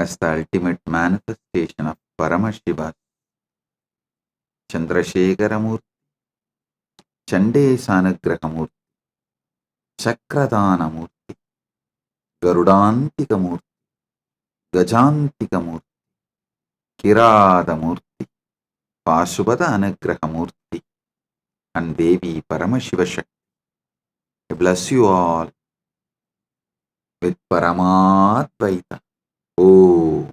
as the ultimate manifestation of Paramashiva, Chandrasekharamurti, Chandesanugrahamurti, Chakradanamurti, Garudantikamurti, Gajantikamurti, Kiradamurti, Pashubhada Anugrahamurti, and Devi Paramashiva Shakti. I bless you all with Paramadvaita. Oh,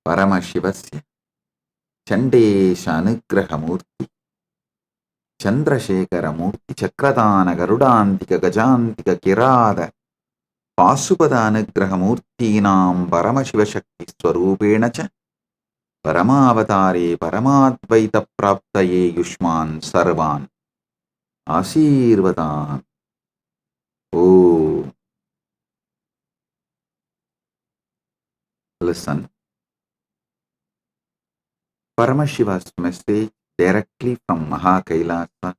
Paramashivasya Chandesha Anugrahamurti, Chandrasekharamurti, Chakradana Garudantika Gajantika Kirada Pasupada Anugrahamurtinam Paramashiva Shakti Swarupena cha Paramavatare Paramadvaita Praptaye Yushman Sarvan Asirvadan. Oh, listen. Paramashiva's message directly from KAILASA.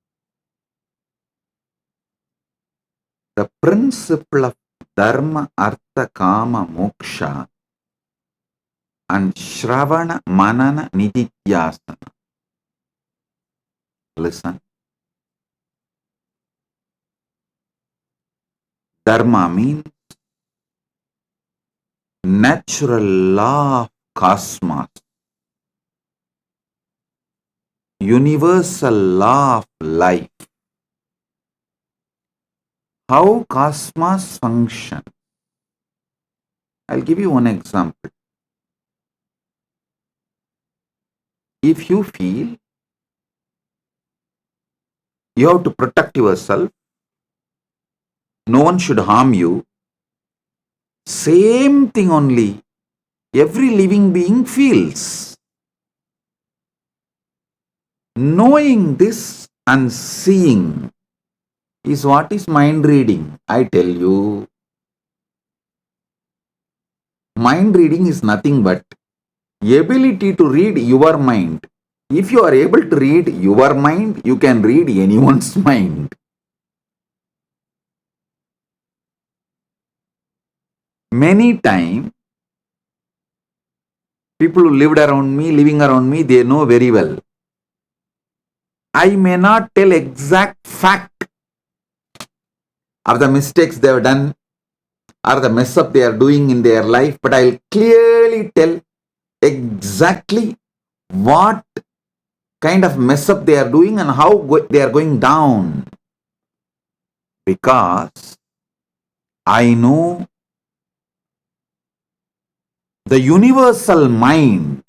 The principle of Dharma Artha Kama Moksha and Shravana Manana Nididhyasana. Listen. Dharma means natural law of cosmos, universal law of life. How cosmos functions. I'll give you one example. If you feel you have to protect yourself, no one should harm you, same thing only every living being feels. Knowing this and seeing is what is mind reading. I tell you, mind reading is nothing but ability to read your mind. If you are able to read your mind, you can read anyone's mind. Many times, people who living around me, they know very well. I may not tell exact fact of the mistakes they have done or the mess up they are doing in their life, but I'll clearly tell exactly what kind of mess up they are doing and how they are going down. Because I know the universal mind,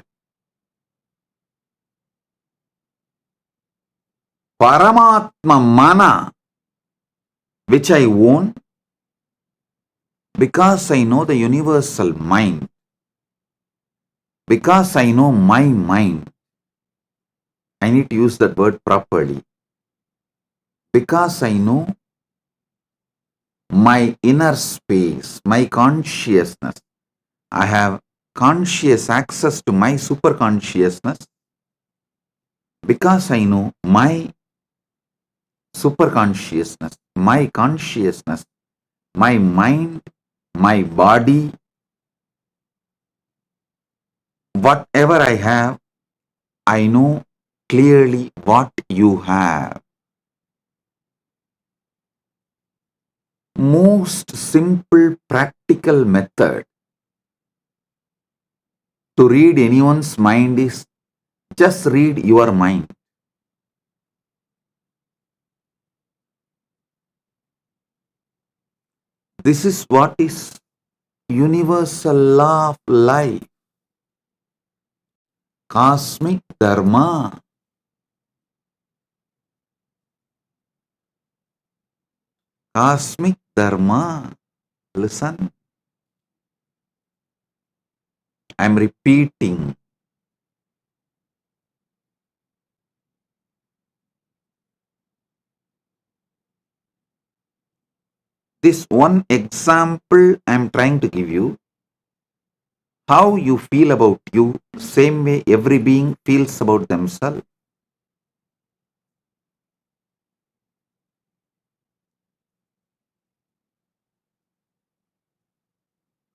Paramatma Mana, which I own, because I know the universal mind, because I know my mind. I need to use that word properly. Because I know my inner space, my consciousness. I have conscious access to my superconsciousness. Because I know my superconsciousness, my consciousness, my mind, my body, whatever I have, I know clearly what you have. Most simple practical method to read anyone's mind is just read your mind. This is what is universal law of life. Cosmic Dharma. Cosmic Dharma. Listen. I'm repeating. This one example I'm trying to give you. How you feel about you, same way every being feels about themselves.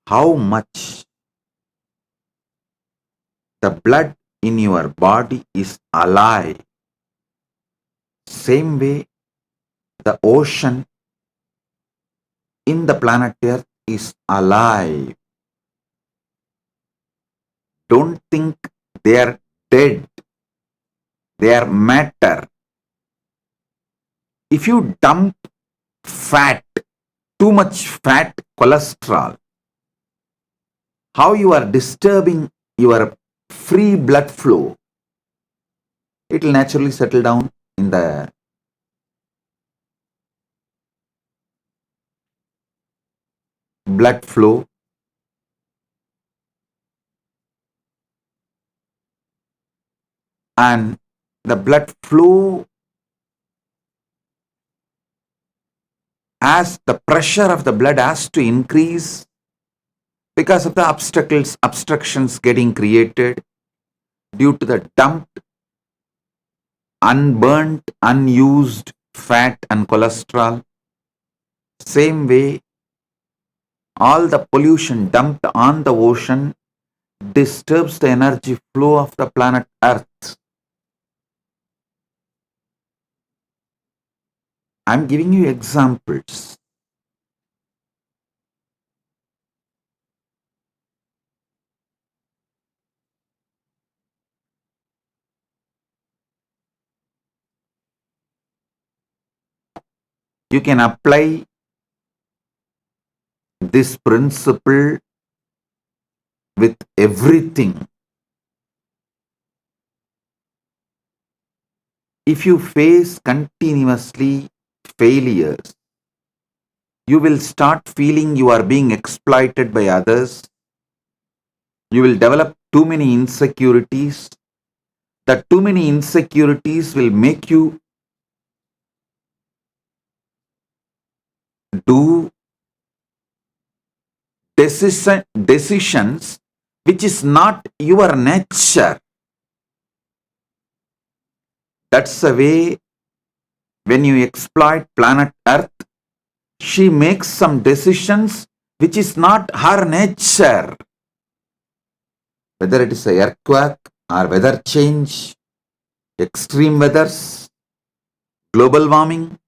how much the blood in your body is alive. Same way, the ocean in the planet Earth is alive. Don't think they are dead. They are matter. If you dump fat, too much fat, cholesterol, how you are disturbing your free blood flow, it will naturally settle down in the blood flow, and the blood flow, as the pressure of the blood has to increase because of the obstructions getting created due to the dumped, unburnt, unused fat and cholesterol. Same way, all the pollution dumped on the ocean disturbs the energy flow of the planet Earth. I'm giving you examples. You can apply this principle with everything. If you face continuously failures, you will start feeling you are being exploited by others. You will develop too many insecurities. The too many insecurities will make you do decisions which is not your nature. That's the way when you exploit planet Earth, she makes some decisions which is not her nature. Whether it is an earthquake or weather change, extreme weathers, global warming,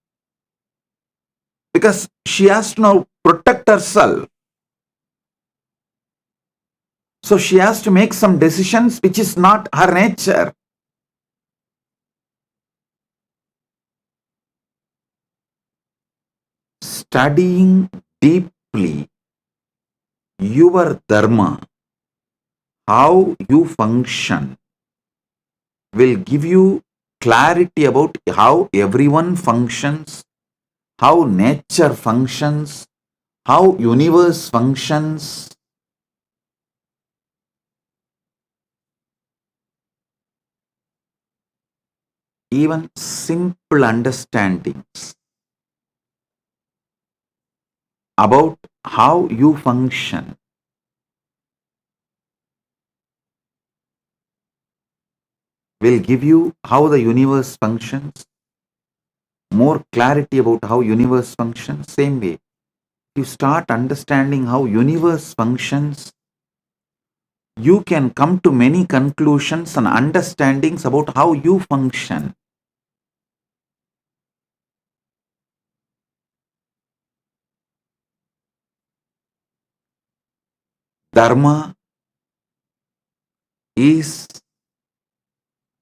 because she has to now protect herself. So she has to make some decisions which is not her nature. Studying deeply your dharma, how you function, will give you clarity about how everyone functions, how nature functions, how universe functions. Even simple understandings about how you function will give you how the universe functions, more clarity about how universe functions. Same way, you start understanding how universe functions, you can come to many conclusions and understandings about how you function. Dharma is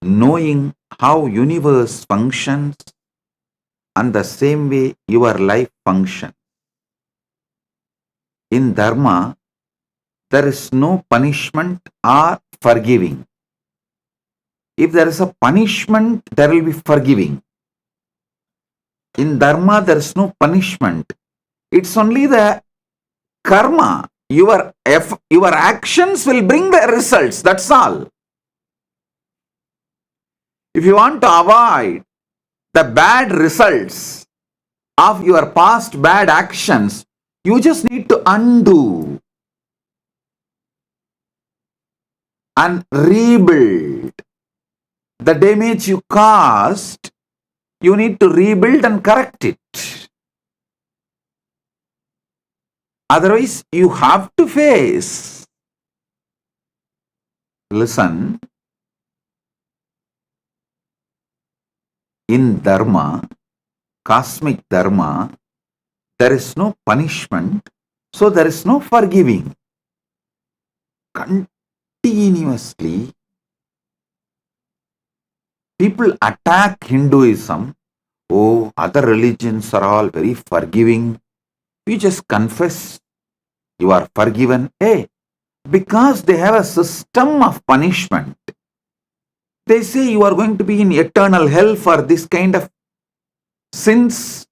knowing how universe functions, and the same way your life functions. In Dharma, there is no punishment or forgiving. If there is a punishment, there will be forgiving. In Dharma, there is no punishment. It's only the karma. Your actions will bring the results. That's all. If you want to avoid the bad results of your past bad actions, you just need to undo and rebuild. The damage you caused, you need to rebuild and correct it. Otherwise, you have to face. Listen, in Dharma, cosmic Dharma, there is no punishment, so there is no forgiving. Continuously, people attack Hinduism. Oh, other religions are all very forgiving. You just confess, you are forgiven. Hey, because they have a system of punishment. They say you are going to be in eternal hell for this kind of sins.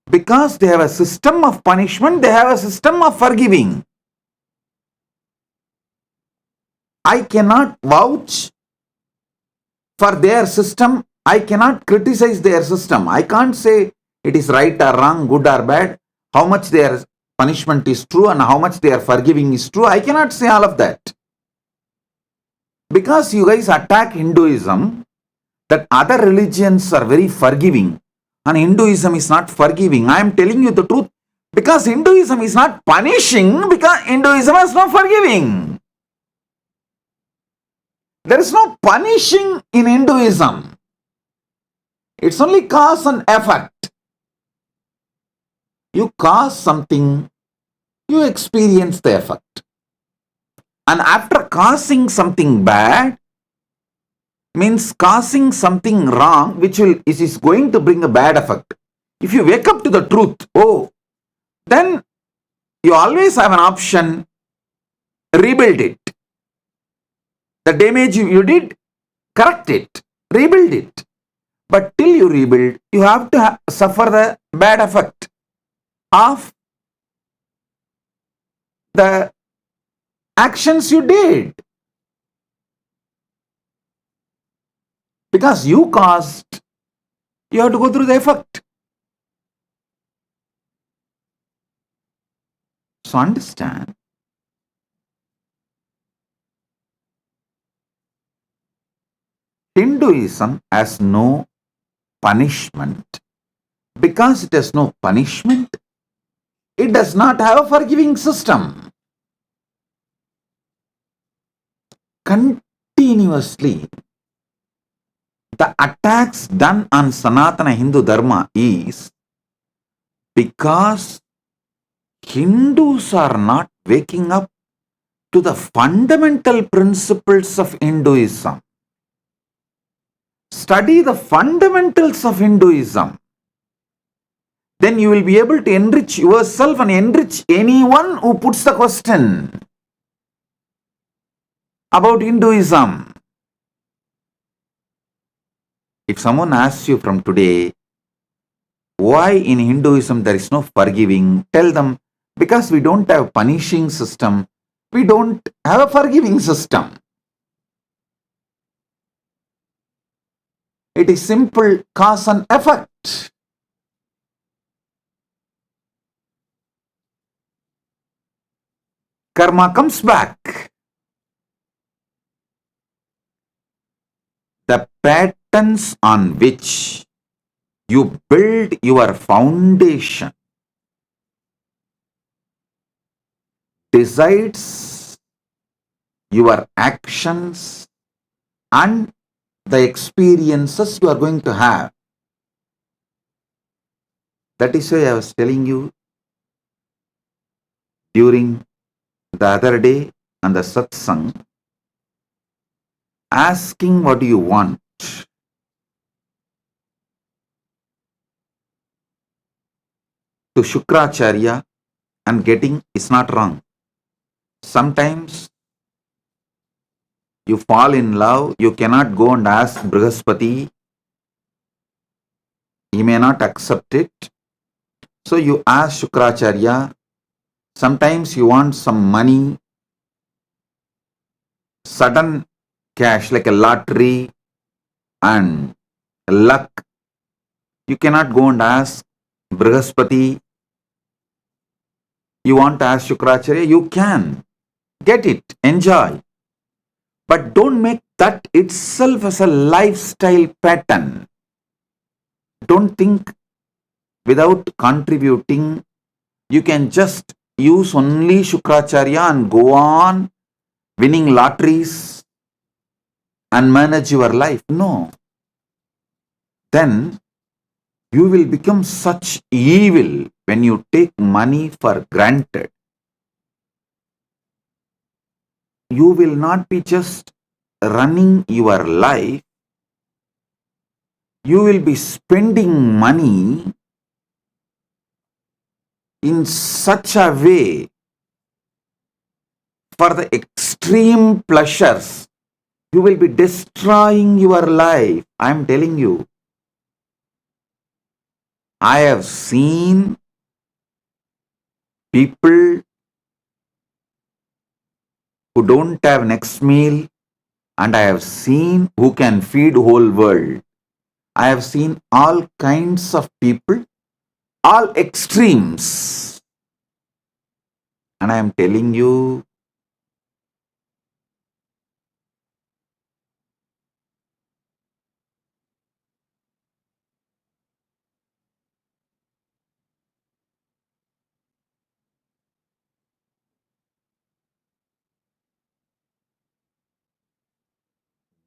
Because they have a system of punishment, they have a system of forgiving. I cannot vouch for their system. I cannot criticize their system. I can't say it is right or wrong, good or bad, how much their punishment is true and how much their forgiving is true. I cannot say all of that. Because you guys attack Hinduism, that other religions are very forgiving and Hinduism is not forgiving. I am telling you the truth. Because Hinduism is not punishing, because Hinduism is not forgiving. There is no punishing in Hinduism. It's only cause and effect. You cause something, you experience the effect. And after causing something bad, means causing something wrong, which is going to bring a bad effect. If you wake up to the truth, then you always have an option, rebuild it. The damage you did, correct it, rebuild it. But till you rebuild, you have to suffer the bad effect of the actions you did. Because you caused, you have to go through the effect. So understand, Hinduism has no punishment. Because it has no punishment, it does not have a forgiving system. Continuously, the attacks done on Sanatana Hindu Dharma is because Hindus are not waking up to the fundamental principles of Hinduism. Study the fundamentals of Hinduism. Then you will be able to enrich yourself and enrich anyone who puts the question about Hinduism. If someone asks you from today, why in Hinduism there is no forgiving, tell them, because we don't have a punishing system, we don't have a forgiving system. It is simple cause and effect. Karma comes back. The patterns on which you build your foundation decides your actions and the experiences you are going to have. That is why I was telling you during the other day on the satsang, asking what do you want to Shukracharya and getting is not wrong. Sometimes you fall in love, you cannot go and ask Brihaspati, he may not accept it. So you ask Shukracharya. Sometimes you want some money, sudden cash like a lottery and luck. You cannot go and ask Brihaspati. You want to ask Shukracharya, you can get it, enjoy. But don't make that itself as a lifestyle pattern. Don't think without contributing, you can just use only Shukracharya and go on winning lotteries and manage your life. No. Then you will become such evil when you take money for granted. You will not be just running your life, you will be spending money in such a way for the extreme pleasures. You will be destroying your life. I am telling you. I have seen people who don't have next meal, and I have seen who can feed whole world. I have seen all kinds of people, all extremes. And I am telling you,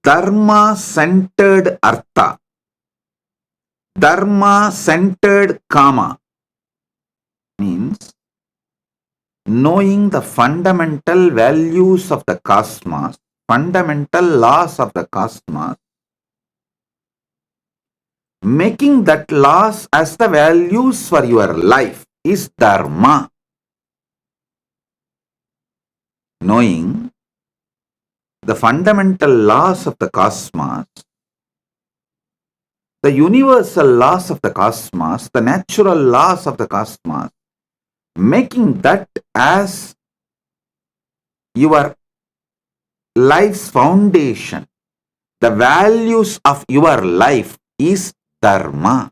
Dharma-centered Artha, Dharma-centered Kama means knowing the fundamental values of the cosmos, fundamental laws of the cosmos, making that laws as the values for your life is Dharma. Knowing the fundamental laws of the cosmos, the universal laws of the cosmos, the natural laws of the cosmos, making that as your life's foundation, the values of your life is Dharma.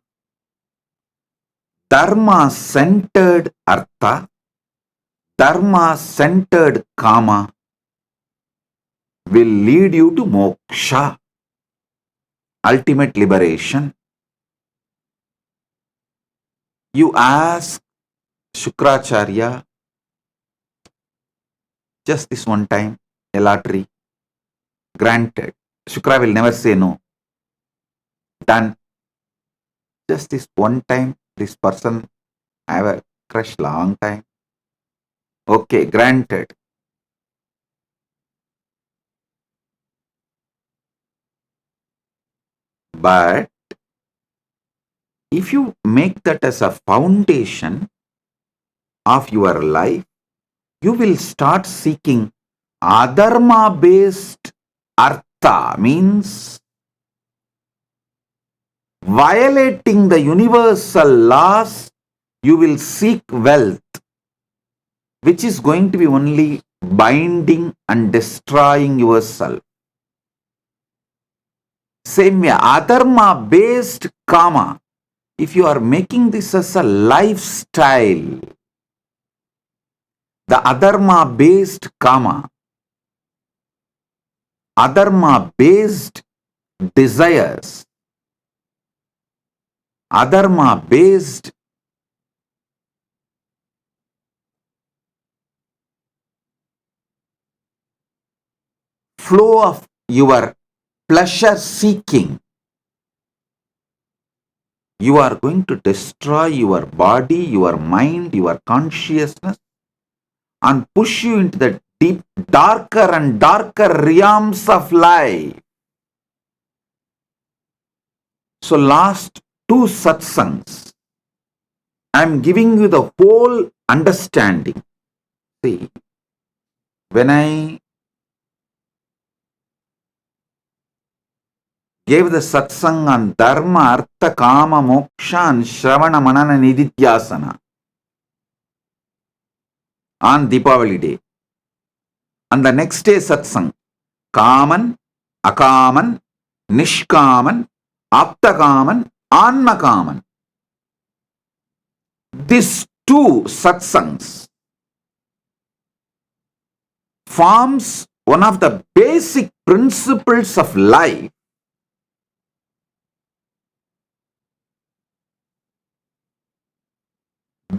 Dharma-centered Artha, Dharma-centered Kama will lead you to moksha, ultimate liberation. You ask Shukracharya, just this one time, a lottery, granted. Shukra will never say no. Done. Just this one time, this person, I have a crush long time. Okay, granted. But if you make that as a foundation of your life, you will start seeking adharma-based artha, means violating the universal laws. You will seek wealth, which is going to be only binding and destroying yourself. Same way, adharma-based kama, if you are making this as a lifestyle, the adharma-based kama, adharma-based desires, adharma-based flow of your pleasure seeking, you are going to destroy your body, your mind, your consciousness, and push you into the deep, darker and darker realms of life. So last two satsangs, I am giving you the whole understanding. See, when I gave the satsang on Dharma Artha Kama Moksha and Shravana Manana Nidhityasana on Deepavali day, and the next day satsang, Kaman, Akaman, Nishkaman, Aptakaman, Anmakaman. These two satsangs forms one of the basic principles of life,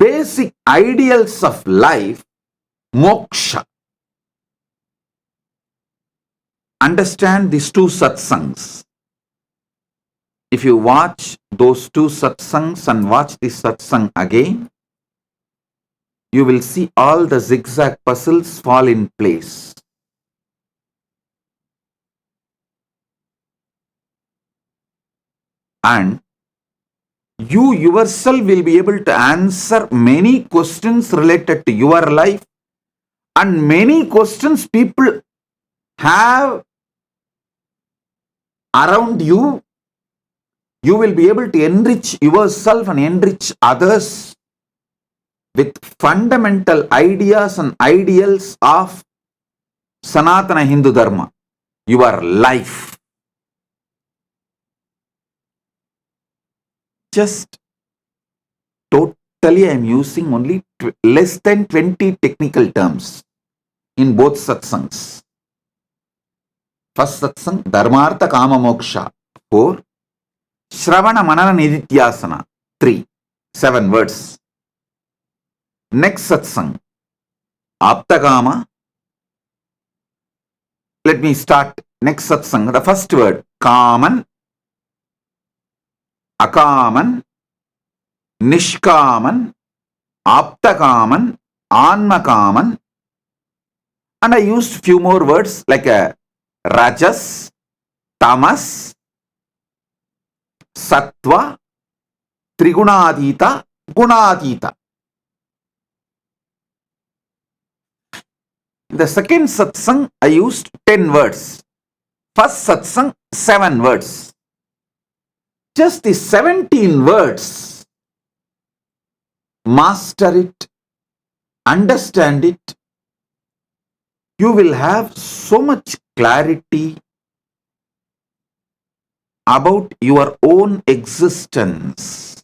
basic ideals of life, moksha. Understand these two satsangs. If you watch those two satsangs and watch this satsang again, you will see all the zigzag puzzles fall in place. And you yourself will be able to answer many questions related to your life and many questions people have around you. You will be able to enrich yourself and enrich others with fundamental ideas and ideals of Sanatana Hindu Dharma, your life. Just totally I am using only less than 20 technical terms in both satsangs. First satsang, Dharma Artha Kama Moksha, 4. Shravana Manana Nidhityasana, 3. 7 words. Next satsang, Aptakama. Let me start. Next satsang, the first word, Kaman, Akaman, Nishkaman, Aptakaman, Anmakaman, and I used few more words like a Rajas, Tamas, Sattva, Trigunadita, Gunadita. In the second satsang, I used 10 words. First satsang, 7 words. Just the 17 words. Master it, understand it. You will have so much clarity about your own existence.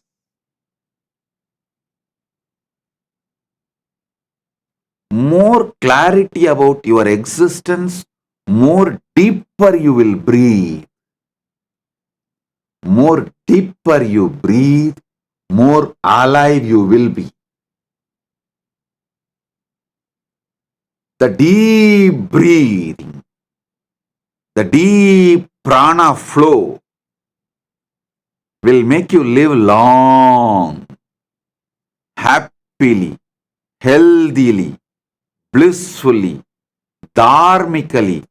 More clarity about your existence, more deeper you will breathe. More deeper you breathe, more alive you will be. The deep breathing, the deep prana flow will make you live long, happily, healthily, blissfully, dharmically,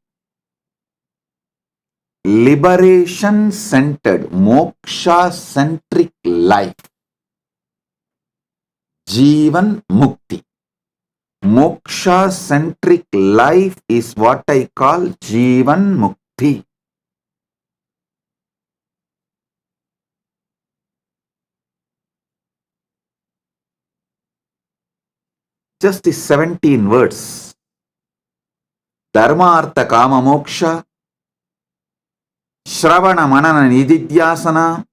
liberation-centered, moksha-centric life. Jivan Mukti. Moksha-centric life is what I call Jivan Mukti. Just the 17 words. Dharma Artha Kama Moksha, Shravana Manana Nidhityasana,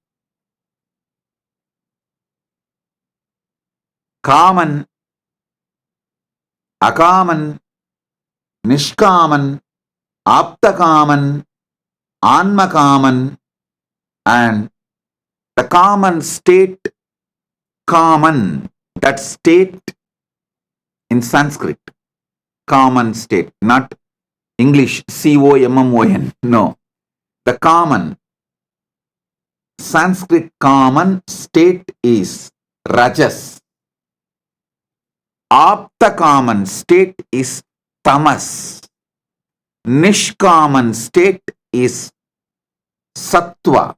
Kaman, Akaman, Nishkaman, Aptakaman, Anmakaman, and the common state, common, that state in Sanskrit, common state, not English, C-O-M-M-O-N, no. The common, Sanskrit common state is Rajas. Apta common state is Tamas. Nishkaman state is Sattva.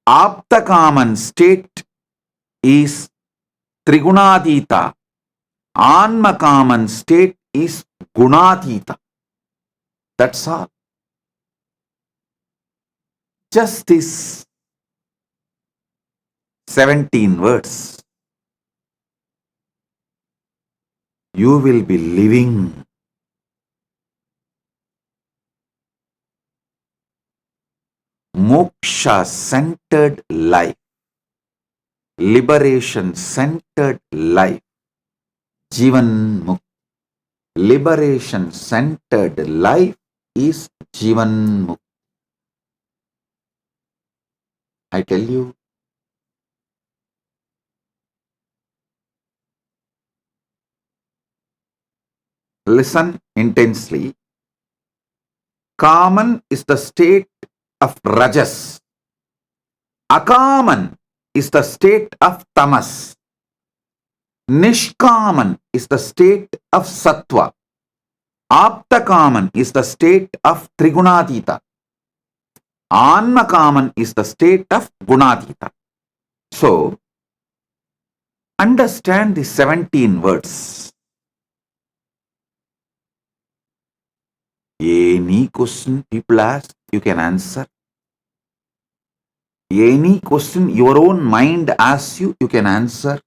Apta common state is Trigunadita. Anma common state is Gunadita. That's all. Just this 17 words. You will be living moksha-centered life, liberation-centered life, Jivan Mukti. Liberation-centered life is Jivan Mukti. I tell you, listen intensely. Kaman is the state of rajas. Akaman is the state of tamas. Nishkaman is the state of sattva. Aptakaman is the state of trigunatita. Anmakaman is the state of gunatita. So, understand the 17 words. Any question people ask, you can answer. Any question your own mind asks you, you can answer.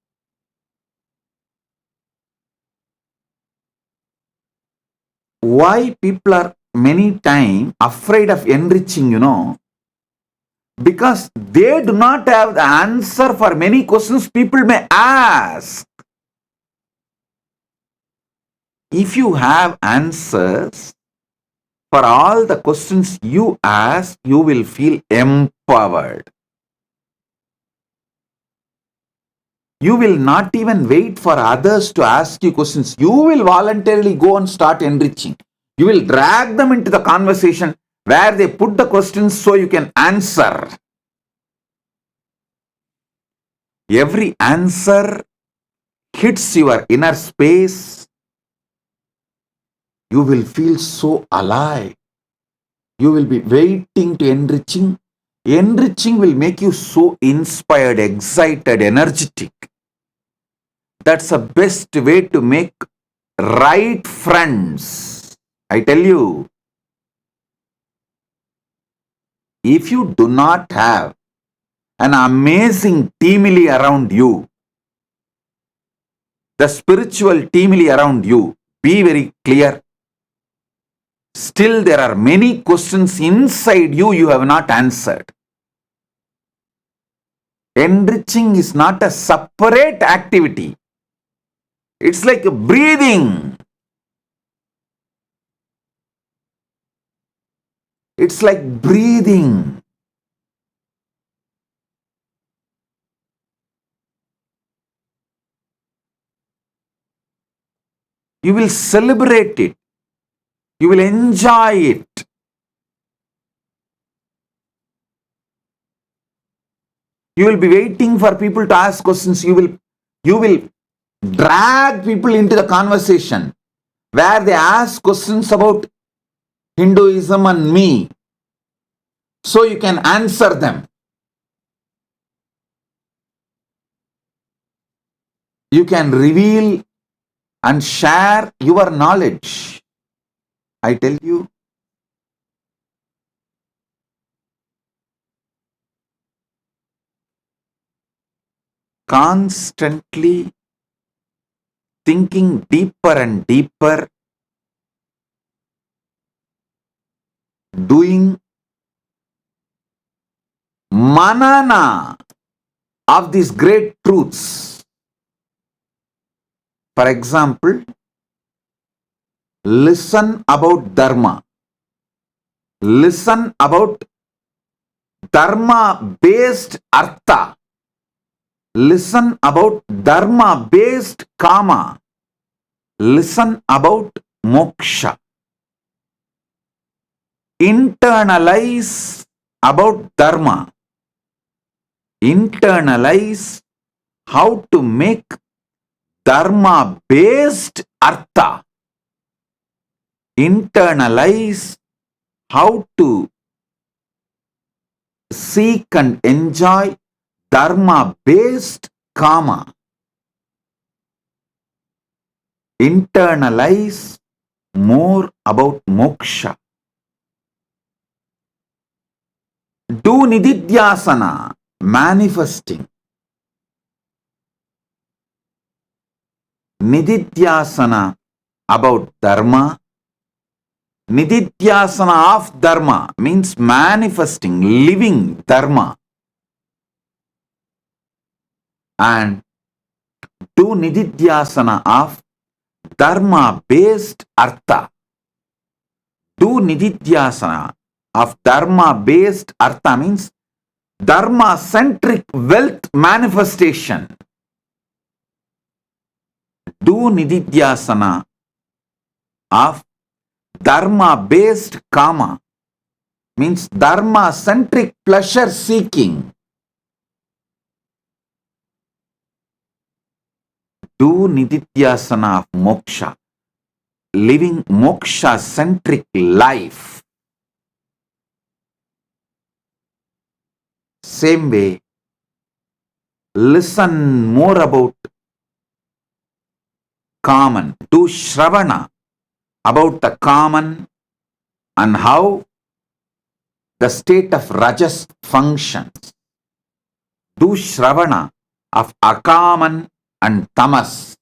Why people are many times afraid of enriching, because they do not have the answer for many questions people may ask. If you have answers for all the questions you ask, you will feel empowered. You will not even wait for others to ask you questions. You will voluntarily go and start enriching. You will drag them into the conversation where they put the questions so you can answer. Every answer hits your inner space. You will feel so alive. You will be waiting to enriching. Enriching will make you so inspired, excited, energetic. That's the best way to make right friends. I tell you, if you do not have an amazing teamily around you, the spiritual teamily around you, be very clear. Still, there are many questions inside you have not answered. Enriching is not a separate activity. It's like breathing. It's like breathing. You will celebrate it. You will enjoy it. You will be waiting for people to ask questions. You will drag people into the conversation where they ask questions about Hinduism and me, so you can answer them. You can reveal and share your knowledge. I tell you, constantly thinking deeper and deeper, doing manana of these great truths. For example, listen about Dharma. Listen about Dharma-based Artha. Listen about Dharma-based Kama. Listen about Moksha. Internalize about Dharma. Internalize how to make Dharma-based Artha. Internalize how to seek and enjoy Dharma-based Kama. Internalize more about Moksha. Do Nididhyasana, manifesting. Nididhyasana about Dharma. Nididhyasana of Dharma means manifesting, living Dharma. And do Nididhyasana of Dharma-based Artha. Do Nididhyasana of Dharma-based Artha means Dharma-centric wealth manifestation. Do Nididhyasana of dharma-based kama, means dharma-centric pleasure seeking. Do nididhyasana of moksha, living moksha-centric life. Same way, listen more about Kaman. Do Shravana about the Kaman and how the state of Rajas functions. Do Shravana of Akaman and Tamas.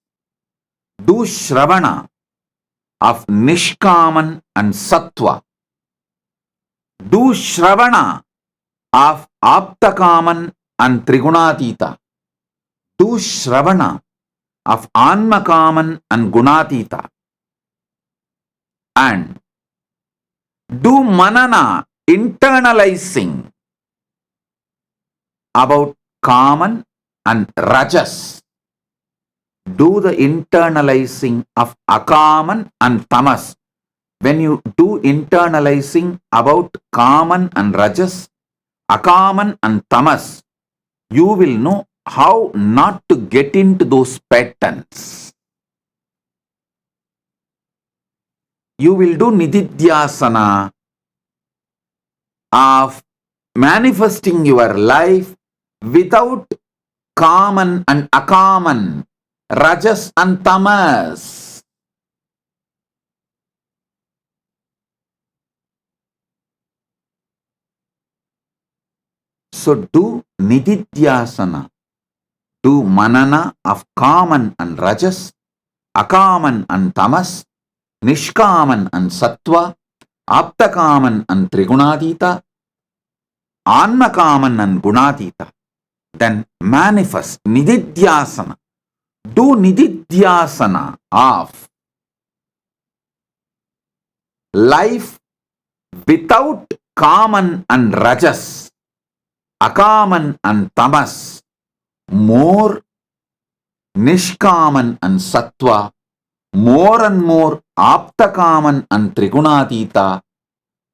Do Shravana of Nishkaman and Sattva. Do Shravana of Aptakaman and Trigunatita. Do Shravana of Anmakaman and Gunatita. And do Manana, internalizing about Kaman and Rajas. Do the internalizing of Akaman and Tamas. When you do internalizing about Kaman and Rajas, Akaman and Tamas, you will know how not to get into those patterns. You will do nididhyasana of manifesting your life without Kaman and Akaman, Rajas and Tamas. So do nididhyasana, do manana of Kaman and Rajas, Akaman and Tamas, Nishkaman and Sattva, Aptakaman and Trigunadita, Annakaman and Gunadita. Then manifest nididhyasana. Do nididhyasana of life without Kaman and Rajas, Akaman and Tamas, more Nishkaman and Sattva, more and more Aptakaman and Trigunatita,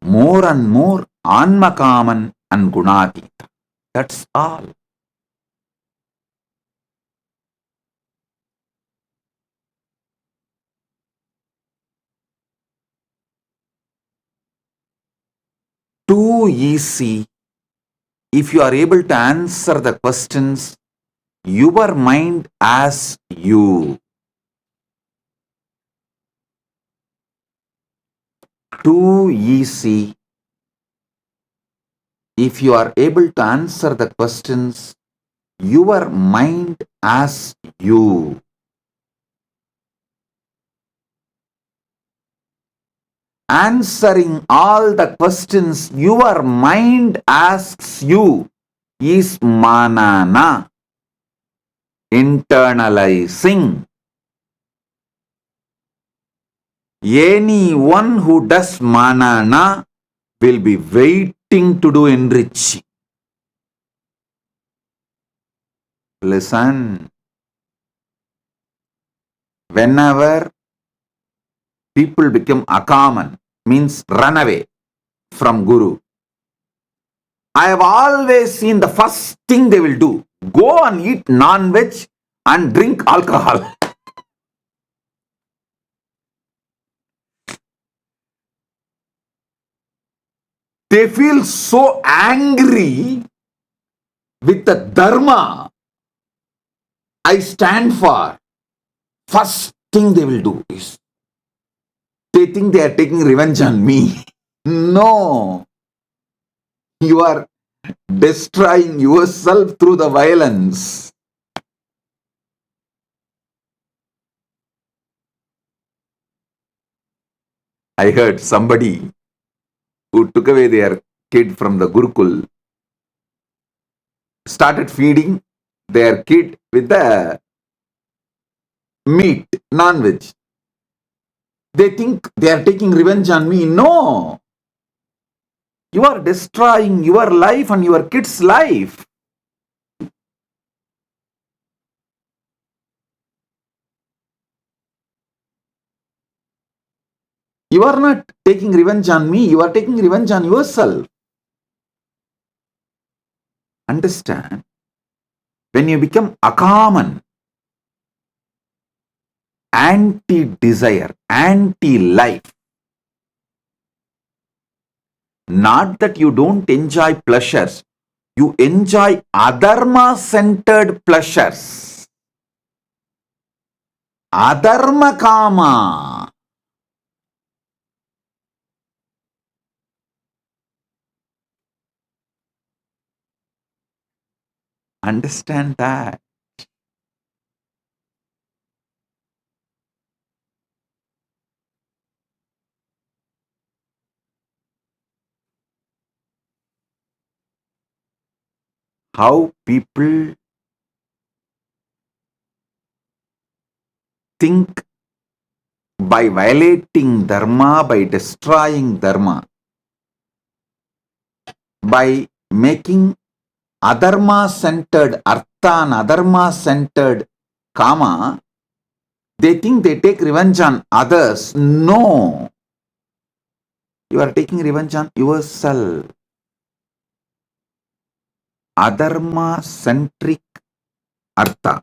more and more Anmakaman and Gunatita. That's all. Too easy. If you are able to answer the questions, your mind as you. Too easy. If you are able to answer the questions, your mind as you. Answering all the questions your mind asks you is manana, internalizing. Anyone who does manana will be waiting to do enriching. Listen. Whenever people become akaman, means run away from Guru, I have always seen the first thing they will do, go and eat non-veg and drink alcohol. They feel so angry with the dharma I stand for. First thing they will do is, they think they are taking revenge on me. No. You are destroying yourself through the violence. I heard somebody who took away their kid from the Gurukul started feeding their kid with the meat, non-veg. They think they are taking revenge on me. No. You are destroying your life and your kid's life. You are not taking revenge on me, you are taking revenge on yourself. Understand? When you become akaman, anti-desire, anti-life, not that you don't enjoy pleasures, you enjoy adharma-centered pleasures. Adharma kama. Understand that. How people think by violating dharma, by destroying dharma, by making adharma-centered artha and adharma-centered kama, they think they take revenge on others. No. You are taking revenge on yourself. Adharma-centric artha,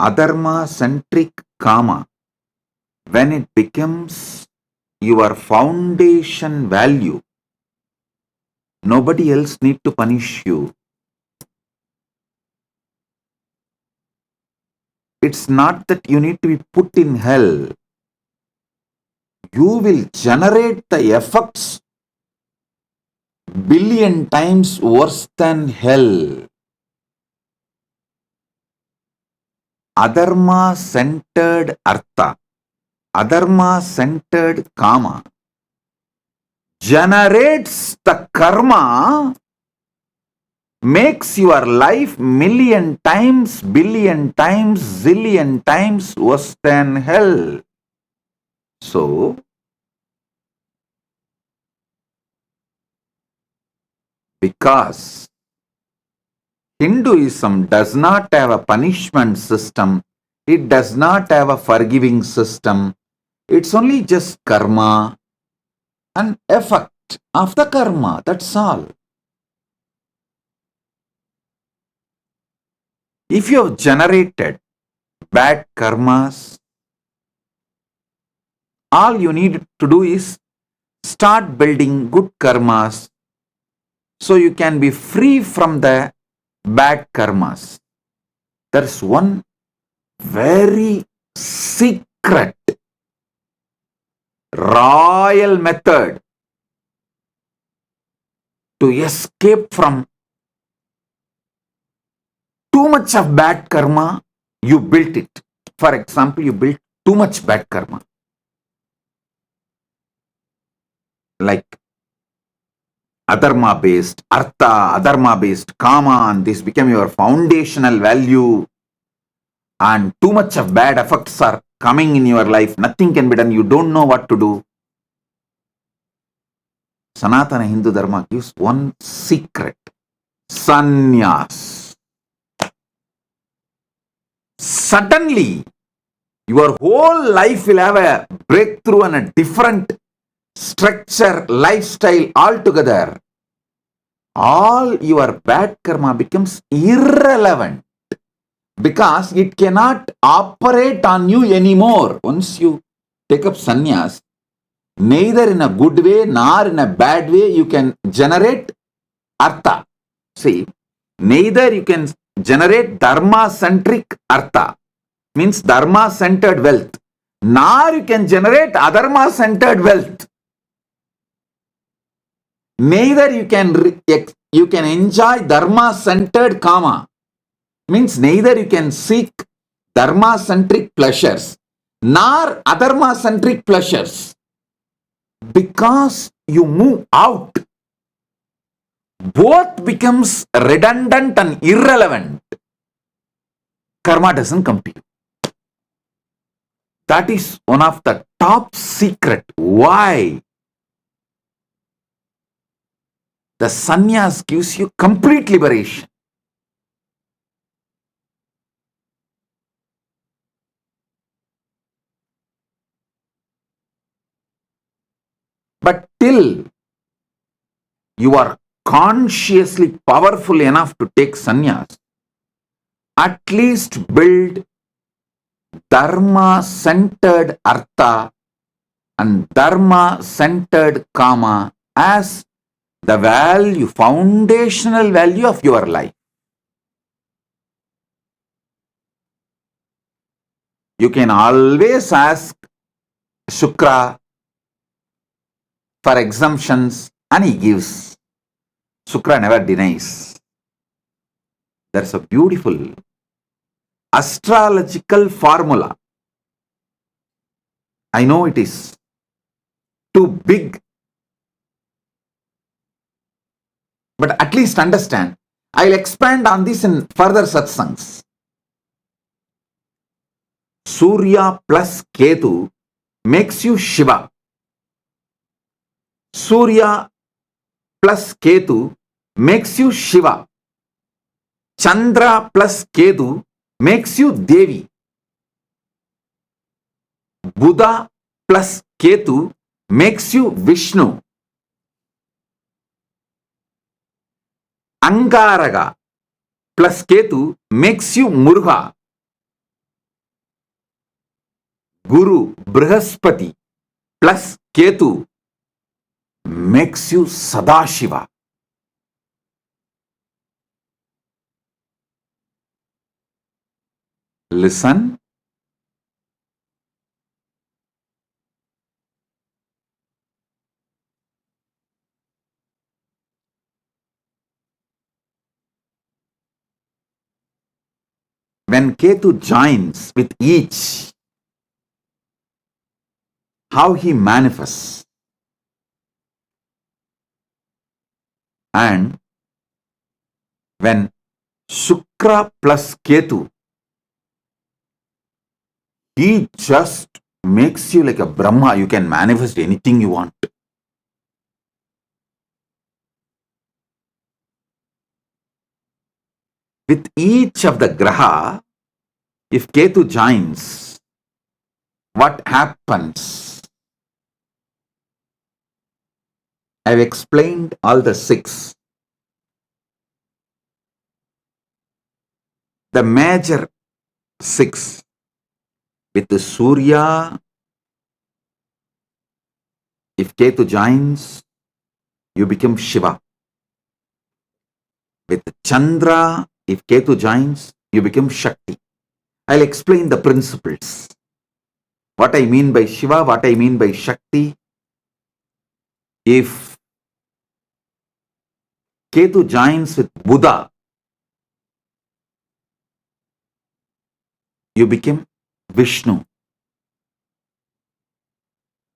adharma-centric kama, when it becomes your foundation value, nobody else need to punish you. It's not that you need to be put in hell. You will generate the effects billion times worse than hell. Adharma-centered artha, adharma-centered kama generates the karma, makes your life million times, billion times, zillion times worse than hell. So, because Hinduism does not have a punishment system, it does not have a forgiving system, it's only just karma and effect of the karma, that's all. If you have generated bad karmas, all you need to do is start building good karmas so you can be free from the bad karmas. There's one very secret, royal method to escape from too much of bad karma. You built it. For example, you built too much bad karma. Like adharma based artha, adharma based kama, and this became your foundational value, and too much of bad effects are coming in your life, nothing can be done, you don't know what to do. Sanatana Hindu Dharma gives one secret: sannyas. Suddenly, your whole life will have a breakthrough and a different structure, lifestyle altogether. All your bad karma becomes irrelevant because it cannot operate on you anymore. Once you take up sannyas, neither in a good way nor in a bad way you can generate artha. See, neither you can generate dharma-centric artha, means dharma-centered wealth, nor you can generate adharma-centered wealth. Neither you can enjoy dharma-centered kama, means neither you can seek dharma-centric pleasures nor adharma-centric pleasures, because you move out. Both becomes redundant and irrelevant. Karma doesn't come to you. That is one of the top secret why the sannyas gives you complete liberation. till you are consciously powerful enough to take sannyas, at least build Dharma-centered Artha and Dharma-centered Kama as the value, foundational value of your life. You can always ask Shukra for exemptions and he gives. Shukra never denies. There's a beautiful astrological formula. I know it is too big, but at least understand. I'll expand on this in further satsangs. Surya plus Ketu makes you Shiva. Surya plus Ketu makes you Shiva. Chandra plus Ketu makes you Devi. Buddha plus Ketu makes you Vishnu. Angaraga plus Ketu makes you Muruga. Guru Brihaspati plus Ketu makes you Sadashiva. Listen. When Ketu joins with each, how he manifests. And when Shukra plus Ketu, he just makes you like a Brahma. You can manifest anything you want. With each of the graha, if Ketu joins, what happens? I've explained all the 6. The major 6. With the Surya, if Ketu joins, you become Shiva. With Chandra, if Ketu joins, you become Shakti. I'll explain the principles. What I mean by Shiva, what I mean by Shakti. If Ketu joins with Buddha, you become Vishnu.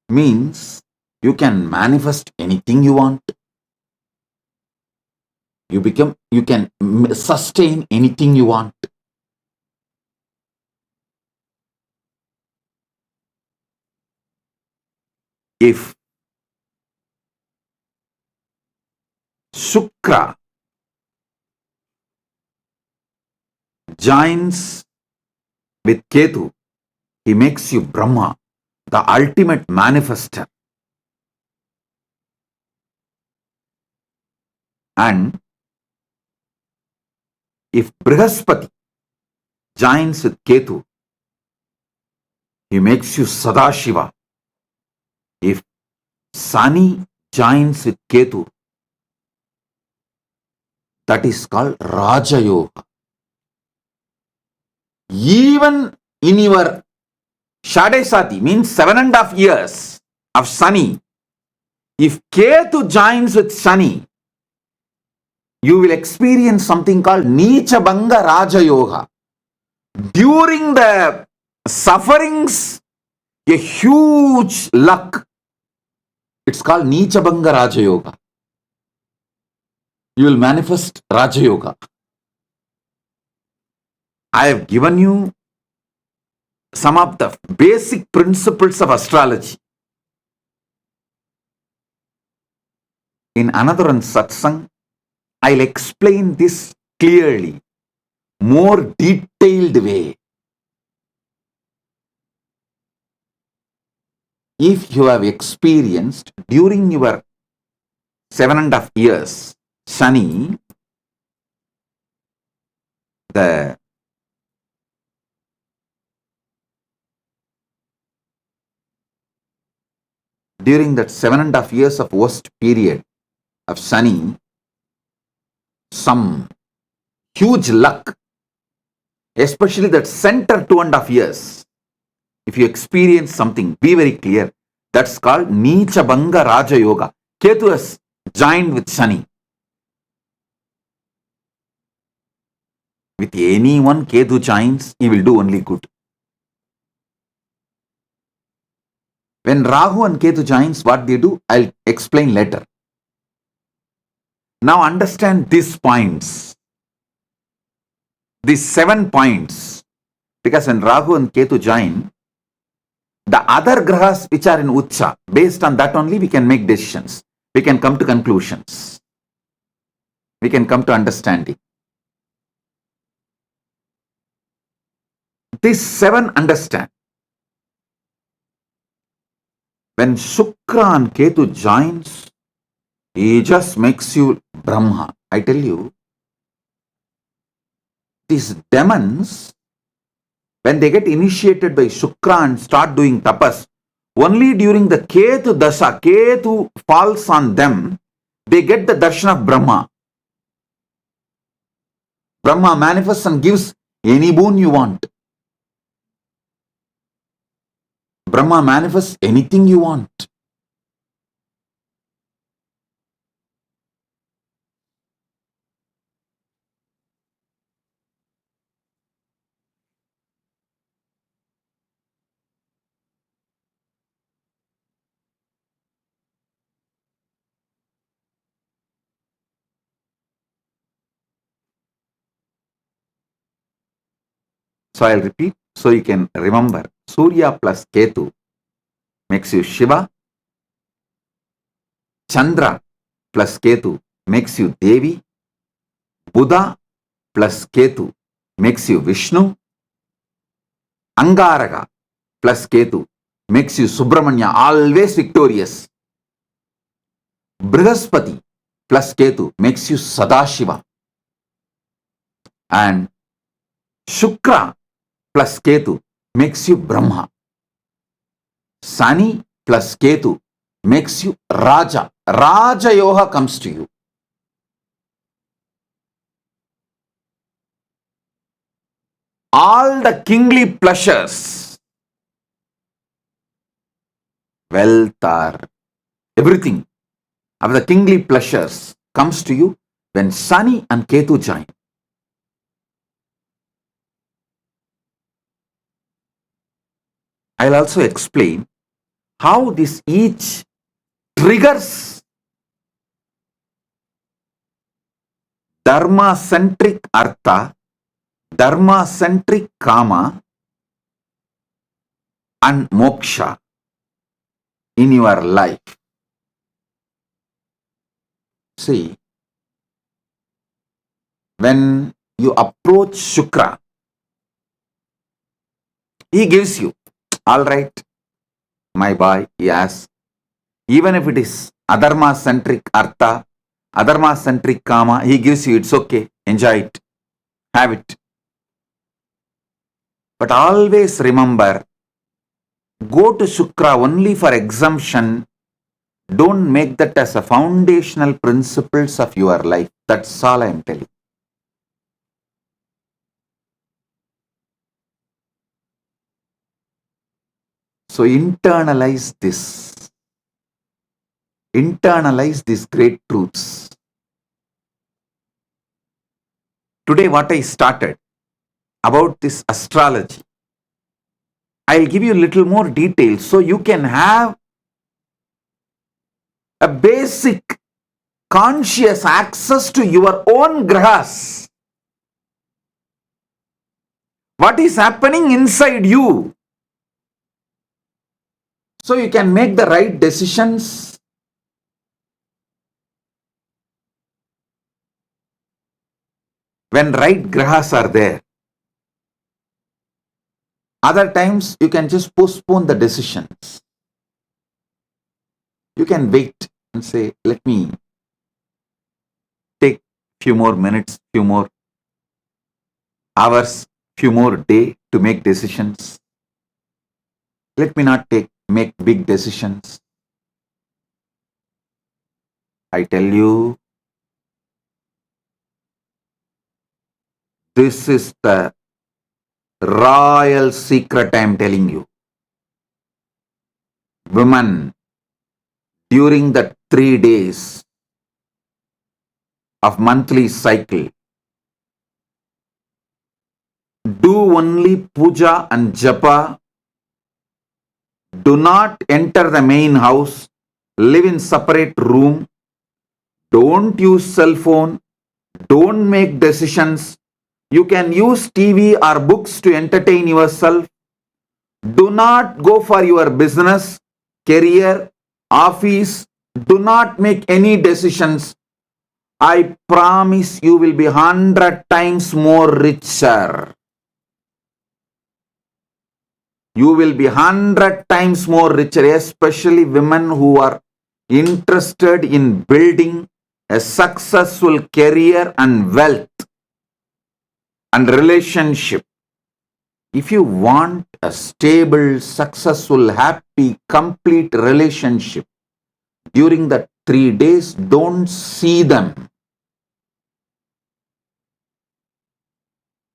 Means you can manifest anything you want. You can sustain anything you want. If Shukra joins with Ketu, he makes you Brahma, the ultimate manifester. And if Brihaspati joins with Ketu, he makes you Sadashiva. If Sani joins with Ketu, that is called Raja Yoga. Even in your Shadesati, means 7.5 years of Sani, if Ketu joins with Sani, you will experience something called Nicha Banga Raja Yoga. During the sufferings, a huge luck. It's called Nicha Banga Raja Yoga. You will manifest Raja Yoga. I have given you some of the basic principles of astrology. In another one satsang, I'll explain this clearly, more detailed way. if you have experienced during your 7.5 years, Shani, during that 7.5 years of worst period of Shani, some huge luck, especially that center 2.5 years. If you experience something, be very clear. That's called Neecha Banga Raja Yoga. Ketu has joined with Shani. With anyone Ketu joins, he will do only good. When Rahu and Ketu joins, what they do, I'll explain later. Now understand these points. These 7 points. Because when Rahu and Ketu join, the other grahas which are in Ucha, based on that only we can make decisions. We can come to conclusions. We can come to understanding. These 7 understand. When Shukra and Ketu joins, he just makes you Brahma. I tell you, these demons, when they get initiated by Shukra and start doing tapas, only during the Ketu Dasha, Ketu falls on them, they get the darshan of Brahma. Brahma manifests and gives any boon you want. Brahma manifests anything you want. So I'll repeat so you can remember. Surya plus Ketu makes you Shiva. Chandra plus Ketu makes you Devi. Buddha plus Ketu makes you Vishnu. Angaraka plus Ketu makes you Subramanya, always victorious. Brihaspati plus Ketu makes you Sadashiva. And Shukra plus Ketu makes you Brahma. Sani plus Ketu makes you Raja. Raja Yoga comes to you. All the kingly pleasures, wealth or everything of the kingly pleasures comes to you when Sani and Ketu join. I'll also explain how this each triggers Dharma-centric Artha, Dharma-centric Kama and Moksha in your life. See, when you approach Shukra, he gives you, all right, my boy, yes, even if it is Adharma-centric Artha, Adharma-centric Kama, he gives you, it's okay, enjoy it, have it. But always remember, go to Shukra only for exemption. Don't make that as a foundational principles of your life. That's all I am telling. So internalize this. Internalize these great truths. Today what I started about this astrology, I'll give you a little more detail so you can have a basic conscious access to your own grahas. What is happening inside you? So you can make the right decisions. When right grahas are there. Other times you can just postpone the decisions. You can wait and say, let me take few more minutes, few more hours, few more day to make decisions. Let me not make big decisions. I tell you, this is the royal secret I am telling you. Women, during the 3 days of monthly cycle, do only puja and japa. Do not enter the main house. Live in separate room. Don't use cell phone. Don't make decisions. You can use TV or books to entertain yourself. Do not go for your business, career, office. Do not make any decisions. I promise you will be 100 times more richer. You will be 100 times more richer, especially women who are interested in building a successful career and wealth and relationship. If you want a stable, successful, happy, complete relationship, during the 3 days, don't see them.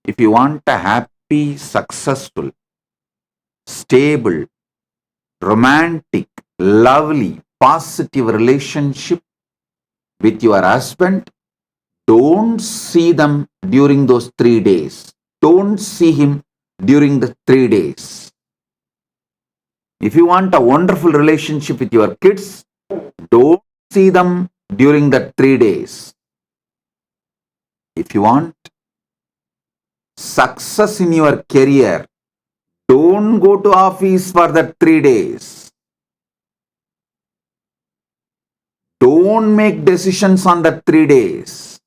If you want a happy, successful, stable, romantic, lovely, positive relationship with your husband, don't see them during those 3 days. Don't see him during the 3 days. If you want a wonderful relationship with your kids, don't see them during the 3 days. If you want success in your career, don't go to office for the 3 days. Don't make decisions on the 3 days.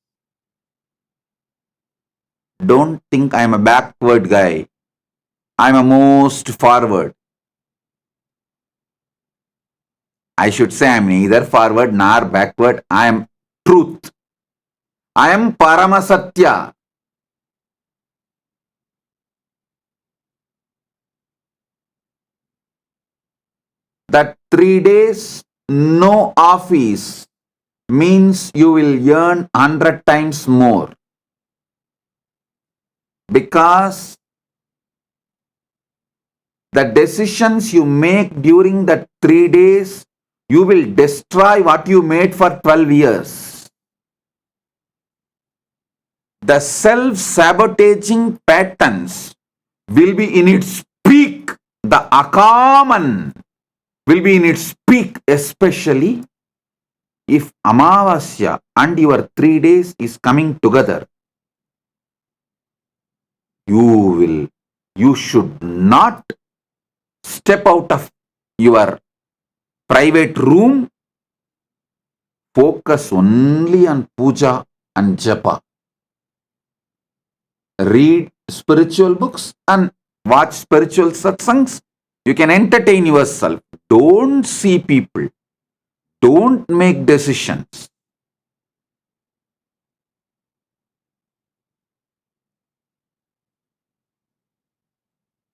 Don't think I am a backward guy. I am a most forward. I should say I am neither forward nor backward. I am truth. I am Paramasatya. That 3 days, no office means you will earn 100 times more. Because the decisions you make during the 3 days, you will destroy what you made for 12 years. The self-sabotaging patterns will be in its peak. The akaman will be in its peak, especially if Amavasya and your 3 days is coming together. You should not step out of your private room. Focus only on puja and japa. Read spiritual books and watch spiritual satsangs. You can entertain yourself. Don't see people. Don't make decisions.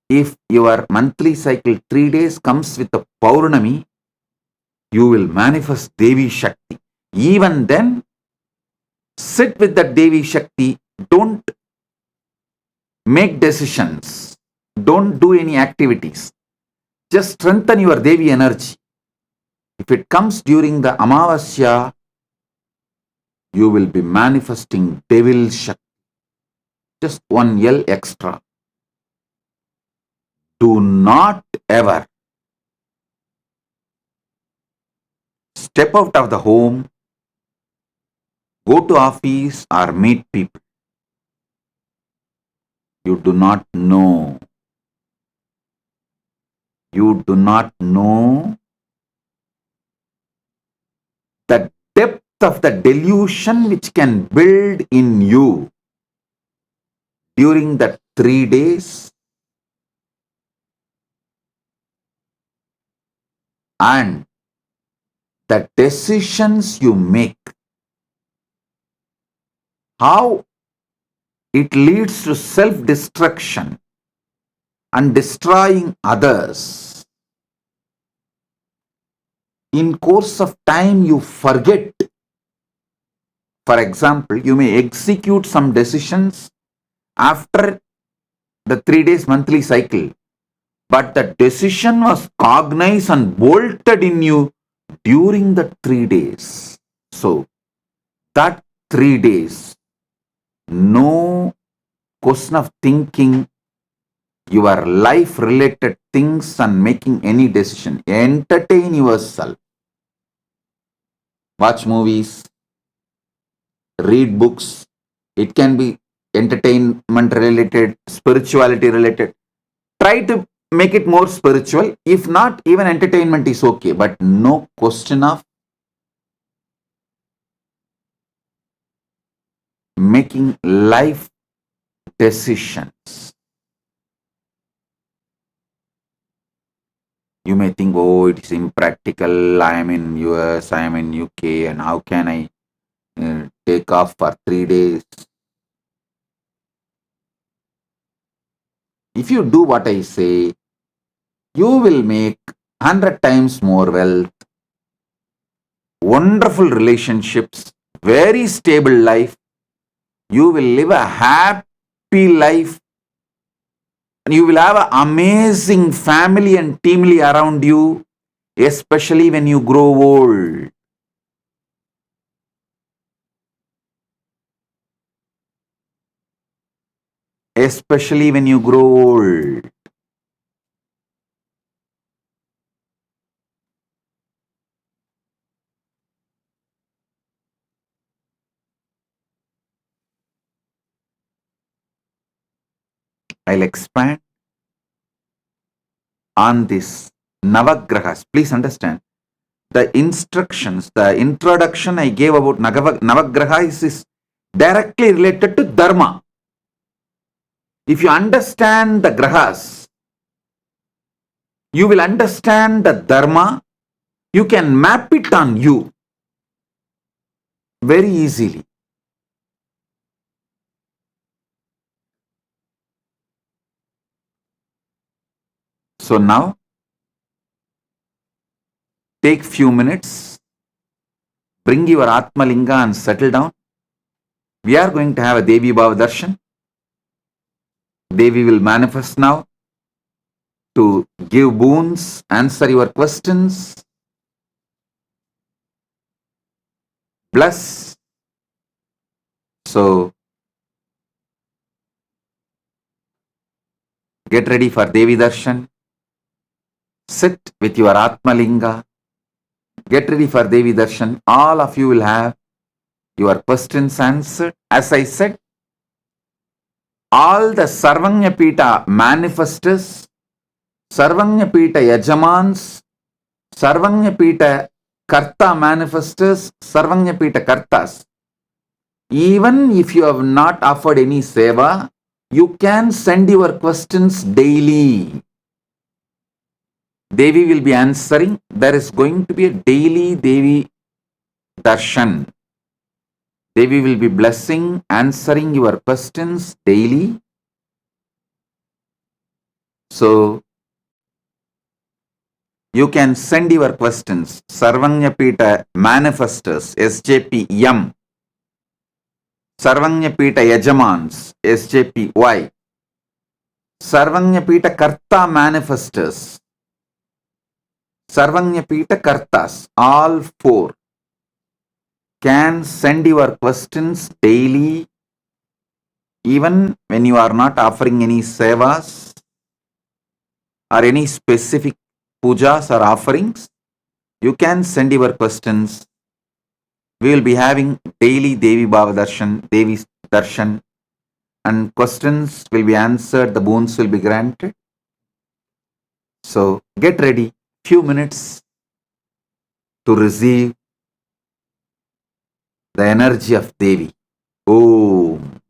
If your monthly cycle 3 days comes with a Paurnami, you will manifest Devi Shakti. Even then, sit with that Devi Shakti. Don't make decisions. Don't do any activities. Just strengthen your Devi energy. If it comes during the Amavasya, you will be manifesting Devil Shakti. Just one L extra. Do not ever step out of the home, go to office or meet people. You do not know. You do not know the depth of the delusion which can build in you during the 3 days. And the decisions you make, how it leads to self-destruction and destroying others. In course of time, you forget. For example, you may execute some decisions after the 3 days monthly cycle, but the decision was cognized and bolted in you during the 3 days. So, that 3 days, no question of thinking your life related things and making any decision. Entertain yourself. Watch movies, read books. It can be entertainment related, spirituality related. Try to make it more spiritual. If not, even entertainment is okay, but no question of making life decisions. You may think, oh, it is impractical. I am in US, I am in UK, and how can I take off for 3 days? If you do what I say, you will make 100 times more wealth, wonderful relationships, very stable life. You will live a happy life. And you will have an amazing family and teamly around you, especially when you grow old. Especially when you grow old. I'll expand on this Navagrahas. Please understand, the instructions, the introduction I gave about Navagrahas is directly related to Dharma. If you understand the Grahas, you will understand the Dharma. You can map it on you very easily. So now, take few minutes, bring your Atma Linga and settle down. We are going to have a Devi Bhava Darshan. Devi will manifest now to give boons, answer your questions, bless. So, get ready for Devi Darshan. Sit with your Atma Linga. Get ready for Devi Darshan. All of you will have your questions answered. As I said, all the Sarvanyapita manifestors, Sarvanyapita Yajamans, Sarvanyapita Karta manifestors, Sarvanyapita Kartas. Even if you have not offered any seva, you can send your questions daily. Devi will be answering. There is going to be a daily Devi Darshan. Devi will be blessing, answering your questions daily. So, you can send your questions. Sarvanyapita manifestors, SJP-M. Sarvanyapita Yajamans, SJP-Y. Sarvanyapita Karta manifestors, Sarvanyapita Kartas, all four can send your questions daily, even when you are not offering any sevas or any specific pujas or offerings. You can send your questions. We will be having daily Devi Bhava Darshan, Devi Darshan, and questions will be answered, the boons will be granted. So get ready, few minutes to receive the energy of Devi. Om.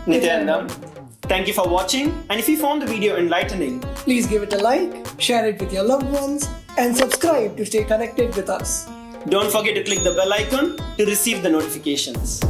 Nithyananda. Thank you for watching, and if you found the video enlightening, Please give it a like, share it with your loved ones, and subscribe to stay connected with us. don't forget to click the bell icon to receive the notifications.